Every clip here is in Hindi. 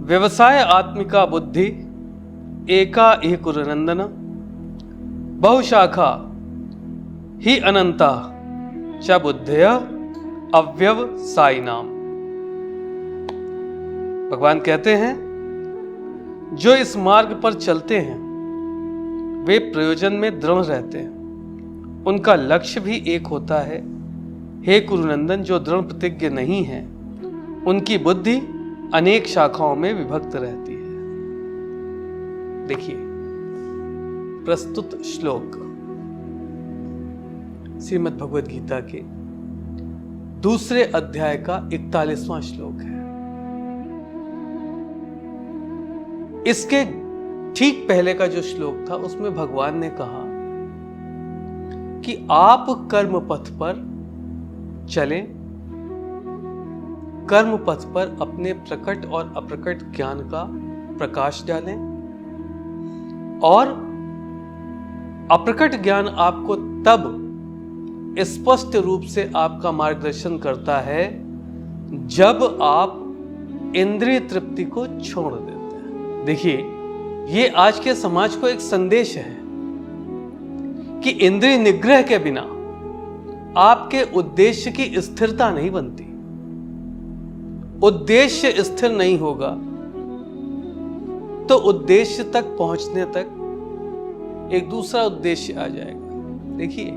व्यवसाय आत्मिका बुद्धि एका एकुरनंदन बहुशाखा ही अनंता च बुद्धय अव्यवसायिनाम। भगवान कहते हैं जो इस मार्ग पर चलते हैं वे प्रयोजन में दृढ़ रहते हैं, उनका लक्ष्य भी एक होता है। हे कुरुनंदन, जो दृढ़ प्रतिज्ञ नहीं है उनकी बुद्धि अनेक शाखाओं में विभक्त रहती है। देखिए प्रस्तुत श्लोक श्रीमद् भगवद गीता के दूसरे अध्याय का 41वां श्लोक है। इसके ठीक पहले का जो श्लोक था उसमें भगवान ने कहा कि आप कर्म पथ पर चलें, कर्म पथ पर अपने प्रकट और अप्रकट ज्ञान का प्रकाश डालें, और अप्रकट ज्ञान आपको तब स्पष्ट रूप से आपका मार्गदर्शन करता है जब आप इंद्रिय तृप्ति को छोड़ देते हैं। देखिए ये आज के समाज को एक संदेश है कि इंद्रिय निग्रह के बिना आपके उद्देश्य की स्थिरता नहीं बनती। उद्देश्य स्थिर नहीं होगा तो उद्देश्य तक पहुंचने तक एक दूसरा उद्देश्य आ जाएगा। देखिए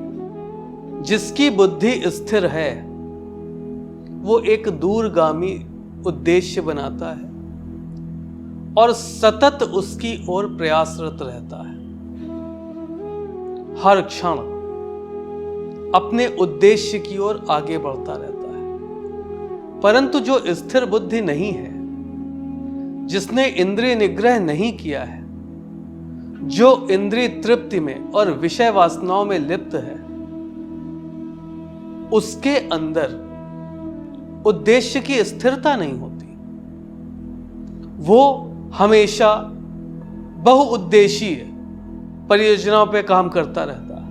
जिसकी बुद्धि स्थिर है वो एक दूरगामी उद्देश्य बनाता है और सतत उसकी ओर प्रयासरत रहता है, हर क्षण अपने उद्देश्य की ओर आगे बढ़ता रहता है। परंतु जो स्थिर बुद्धि नहीं है, जिसने इंद्रिय निग्रह नहीं किया है, जो इंद्रिय तृप्ति में और विषय वासनाओं में लिप्त है, उसके अंदर उद्देश्य की स्थिरता नहीं होती। वो हमेशा बहुउद्देशीय परियोजनाओं पे काम करता रहता है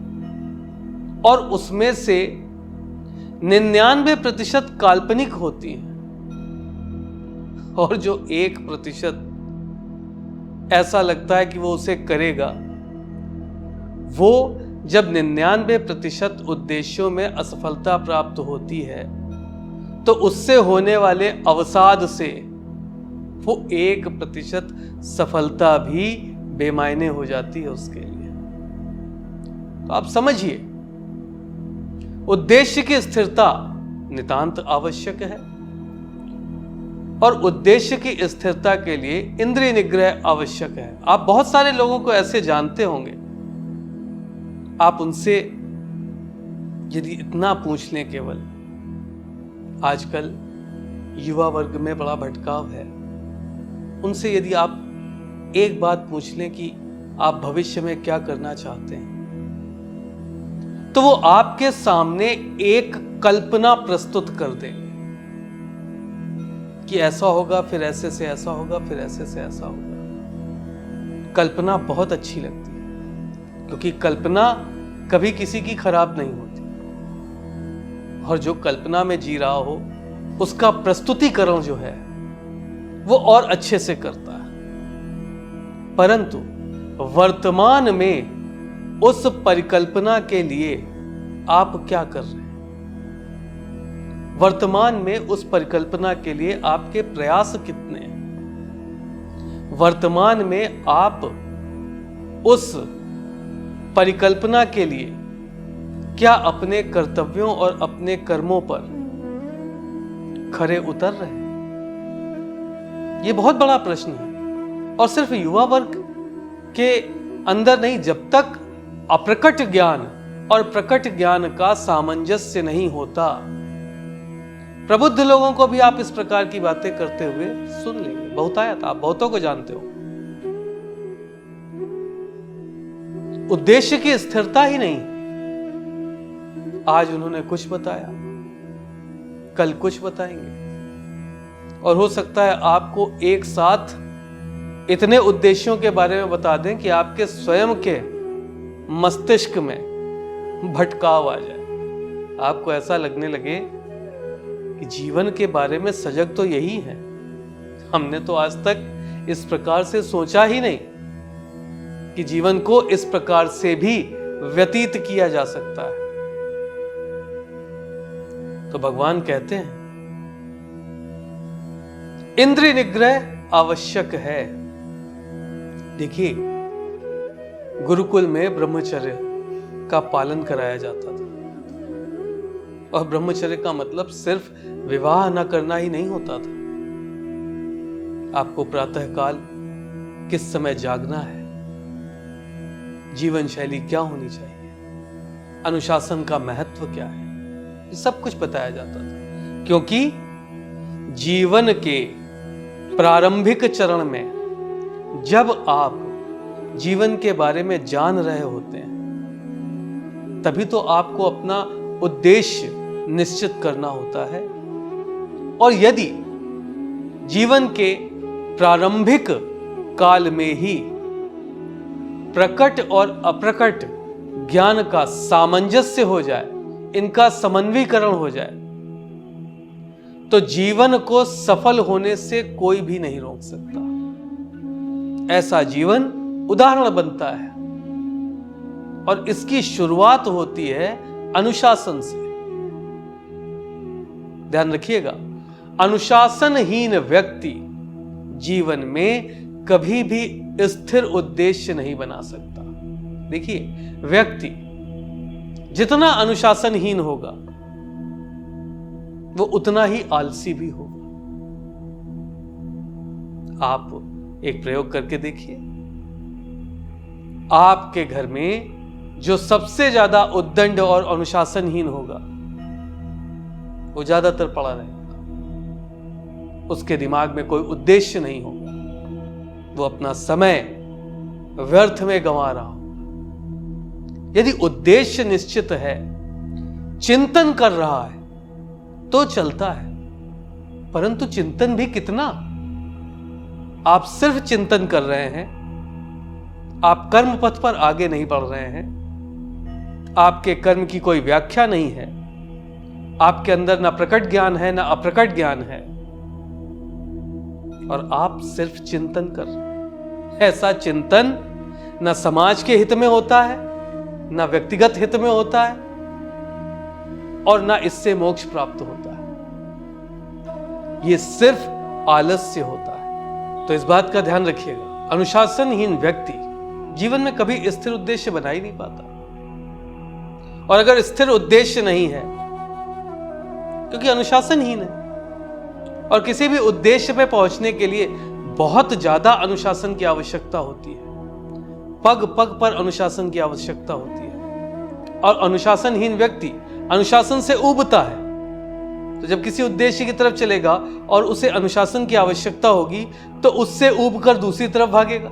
और उसमें से 99% काल्पनिक होती हैं और जो 1% ऐसा लगता है कि वो उसे करेगा, वो जब 99% उद्देश्यों में असफलता प्राप्त होती है तो उससे होने वाले अवसाद से वो 1% सफलता भी बेमायने हो जाती है उसके लिए। तो आप समझिए उद्देश्य की स्थिरता नितांत आवश्यक है और उद्देश्य की स्थिरता के लिए इंद्रिय निग्रह आवश्यक है। आप बहुत सारे लोगों को ऐसे जानते होंगे, आप उनसे यदि इतना पूछ लें, केवल आजकल युवा वर्ग में बड़ा भटकाव है, उनसे यदि आप एक बात पूछ लें कि आप भविष्य में क्या करना चाहते हैं, तो वो आपके सामने एक कल्पना प्रस्तुत कर देंगे कि ऐसा होगा, फिर ऐसे से ऐसा होगा, फिर ऐसे से ऐसा होगा। कल्पना बहुत अच्छी लगती है क्योंकि कल्पना कभी किसी की खराब नहीं होती और जो कल्पना में जी रहा हो उसका प्रस्तुतिकरण जो है वो और अच्छे से करता है। परंतु वर्तमान में उस परिकल्पना के लिए आप क्या कर रहे हैं? वर्तमान में उस परिकल्पना के लिए आपके प्रयास कितने हैं? वर्तमान में आप उस परिकल्पना के लिए क्या अपने कर्तव्यों और अपने कर्मों पर खरे उतर रहे हैं? यह बहुत बड़ा प्रश्न है और सिर्फ युवा वर्ग के अंदर नहीं, जब तक अप्रकट ज्ञान और प्रकट ज्ञान का सामंजस्य नहीं होता, प्रबुद्ध लोगों को भी आप इस प्रकार की बातें करते हुए सुन लेंगे। बहुतायत आप बहुतों को जानते हो। उद्देश्य की स्थिरता ही नहीं, आज उन्होंने कुछ बताया, कल कुछ बताएंगे और हो सकता है आपको एक साथ इतने उद्देश्यों के बारे में बता दें कि आपके स्वयं के मस्तिष्क में भटकाव आ जाए। आपको ऐसा लगने लगे कि जीवन के बारे में सजग तो यही है हमने तो आज तक इस प्रकार से सोचा ही नहीं कि जीवन को इस प्रकार से भी व्यतीत किया जा सकता है। तो भगवान कहते हैं इंद्रिय निग्रह आवश्यक है। देखिए, गुरुकुल में ब्रह्मचर्य का पालन कराया जाता था, और ब्रह्मचर्य का मतलब सिर्फ विवाह न करना ही नहीं होता था। आपको प्रातःकाल किस समय जागना है, जीवन शैली क्या होनी चाहिए, अनुशासन का महत्व क्या है, ये सब कुछ बताया जाता था। क्योंकि जीवन के प्रारंभिक चरण में जब आप जीवन के बारे में जान रहे होते हैं, तभी तो आपको अपना उद्देश्य निश्चित करना होता है। और यदि जीवन के प्रारंभिक काल में ही प्रकट और अप्रकट ज्ञान का सामंजस्य हो जाए, इनका समन्वयीकरण हो जाए, तो जीवन को सफल होने से कोई भी नहीं रोक सकता। ऐसा जीवन उदाहरण बनता है, और इसकी शुरुआत होती है अनुशासन से। ध्यान रखिएगा, अनुशासनहीन व्यक्ति जीवन में कभी भी स्थिर उद्देश्य नहीं बना सकता। देखिए, व्यक्ति जितना अनुशासनहीन होगा वो उतना ही आलसी भी होगा। आप एक प्रयोग करके देखिए, आपके घर में जो सबसे ज्यादा उद्दंड और अनुशासनहीन होगा वो ज्यादातर पड़ा रहेगा, उसके दिमाग में कोई उद्देश्य नहीं होगा, वो अपना समय व्यर्थ में गंवा रहा होगा। यदि उद्देश्य निश्चित है, चिंतन कर रहा है, तो चलता है। परंतु चिंतन भी कितना? आप सिर्फ चिंतन कर रहे हैं, आप कर्म पथ पर आगे नहीं बढ़ रहे हैं, आपके कर्म की कोई व्याख्या नहीं है, आपके अंदर ना प्रकट ज्ञान है ना अप्रकट ज्ञान है, और आप सिर्फ चिंतन कर रहे हैं। ऐसा चिंतन ना समाज के हित में होता है, ना व्यक्तिगत हित में होता है, और ना इससे मोक्ष प्राप्त होता है। यह सिर्फ आलस्य होता है। तो इस बात का ध्यान रखिएगा, अनुशासनहीन व्यक्ति जीवन में कभी स्थिर उद्देश्य बना ही नहीं पाता। और अगर स्थिर उद्देश्य नहीं है, क्योंकि अनुशासनहीन है, और किसी भी उद्देश्य पे पहुंचने के लिए बहुत ज्यादा अनुशासन की आवश्यकता होती है, पग पग पर अनुशासन की आवश्यकता होती है, और अनुशासनहीन व्यक्ति अनुशासन से ऊबता है। तो जब किसी उद्देश्य की तरफ चलेगा और उसे अनुशासन की आवश्यकता होगी, तो उससे ऊबकर दूसरी तरफ भागेगा,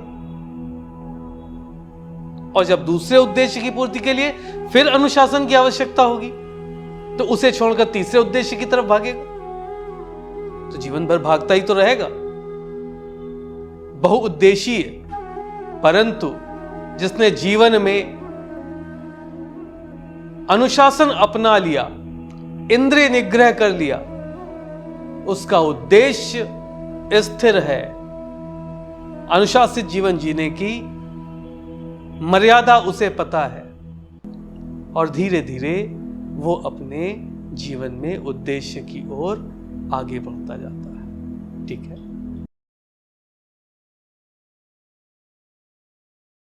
और जब दूसरे उद्देश्य की पूर्ति के लिए फिर अनुशासन की आवश्यकता होगी, तो उसे छोड़कर तीसरे उद्देश्य की तरफ भागेगा। तो जीवन भर भागता ही तो रहेगा, बहुउद्देशीय। परंतु जिसने जीवन में अनुशासन अपना लिया, इंद्रिय निग्रह कर लिया, उसका उद्देश्य स्थिर है। अनुशासित जीवन जीने की मर्यादा उसे पता है, और धीरे धीरे वो अपने जीवन में उद्देश्य की ओर आगे बढ़ता जाता है। ठीक है।